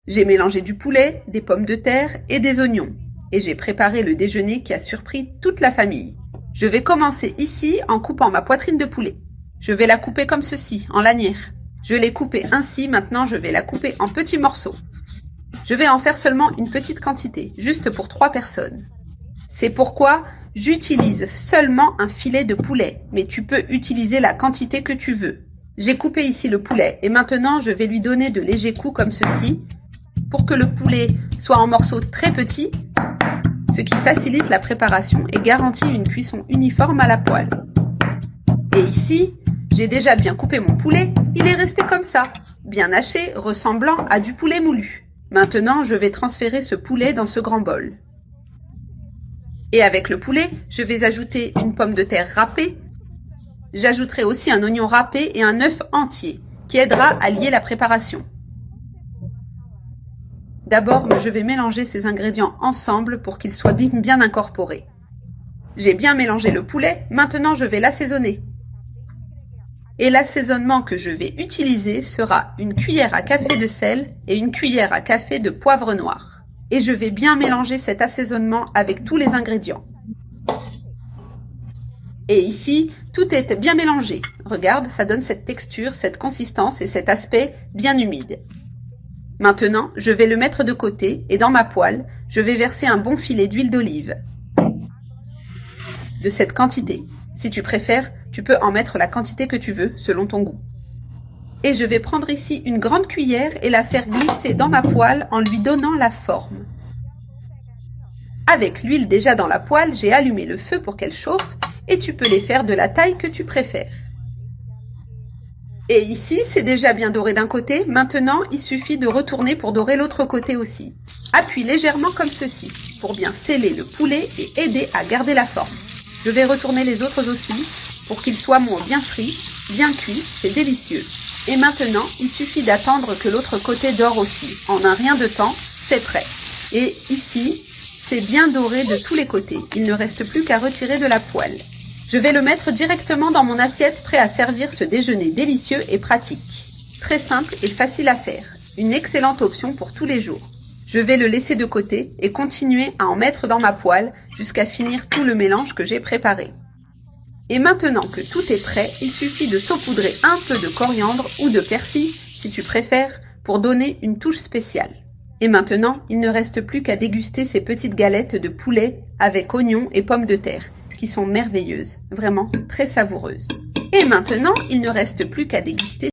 J'ai mélangé du poulet, des pommes de terre et des oignons. Et j'ai préparé le déjeuner qui a surpris toute la famille. Je vais commencer ici en coupant ma poitrine de poulet. Je vais la couper comme ceci, en lanières. Je l'ai coupée ainsi, maintenant je vais la couper en petits morceaux. Je vais en faire seulement une petite quantité, juste pour 3 personnes. C'est pourquoi j'utilise seulement un filet de poulet, mais tu peux utiliser la quantité que tu veux. J'ai coupé ici le poulet et maintenant je vais lui donner de légers coups comme ceci pour que le poulet soit en morceaux très petits, ce qui facilite la préparation et garantit une cuisson uniforme à la poêle. Et ici, j'ai déjà bien coupé mon poulet, il est resté comme ça, bien haché, ressemblant à du poulet moulu. Maintenant, je vais transférer ce poulet dans ce grand bol. Et avec le poulet, je vais ajouter une pomme de terre râpée. J'ajouterai aussi un oignon râpé et un œuf entier, qui aidera à lier la préparation. D'abord, je vais mélanger ces ingrédients ensemble pour qu'ils soient bien incorporés. J'ai bien mélangé le poulet, maintenant je vais l'assaisonner. Et l'assaisonnement que je vais utiliser sera une cuillère à café de sel et une cuillère à café de poivre noir. Et je vais bien mélanger cet assaisonnement avec tous les ingrédients. Et ici, tout est bien mélangé. Regarde, ça donne cette texture, cette consistance et cet aspect bien humide. Maintenant, je vais le mettre de côté et dans ma poêle, je vais verser un bon filet d'huile d'olive. De cette quantité. Si tu préfères, tu peux en mettre la quantité que tu veux, selon ton goût. Et je vais prendre ici une grande cuillère et la faire glisser dans ma poêle en lui donnant la forme. Avec l'huile déjà dans la poêle, j'ai allumé le feu pour qu'elle chauffe et tu peux les faire de la taille que tu préfères. Et ici, c'est déjà bien doré d'un côté, maintenant il suffit de retourner pour dorer l'autre côté aussi. Appuie légèrement comme ceci, pour bien sceller le poulet et aider à garder la forme. Je vais retourner les autres aussi, pour qu'ils soient bien frits, bien cuits, c'est délicieux. Et maintenant, il suffit d'attendre que l'autre côté dore aussi. En un rien de temps, c'est prêt. Et ici, c'est bien doré de tous les côtés. Il ne reste plus qu'à retirer de la poêle. Je vais le mettre directement dans mon assiette, prêt à servir ce déjeuner délicieux et pratique. Très simple et facile à faire. Une excellente option pour tous les jours. Je vais le laisser de côté et continuer à en mettre dans ma poêle jusqu'à finir tout le mélange que j'ai préparé. Et maintenant que tout est prêt, il suffit de saupoudrer un peu de coriandre ou de persil, si tu préfères, pour donner une touche spéciale. Et maintenant, il ne reste plus qu'à déguster ces petites galettes de poulet avec oignons et pommes de terre, qui sont merveilleuses, vraiment très savoureuses. Et maintenant, il ne reste plus qu'à déguster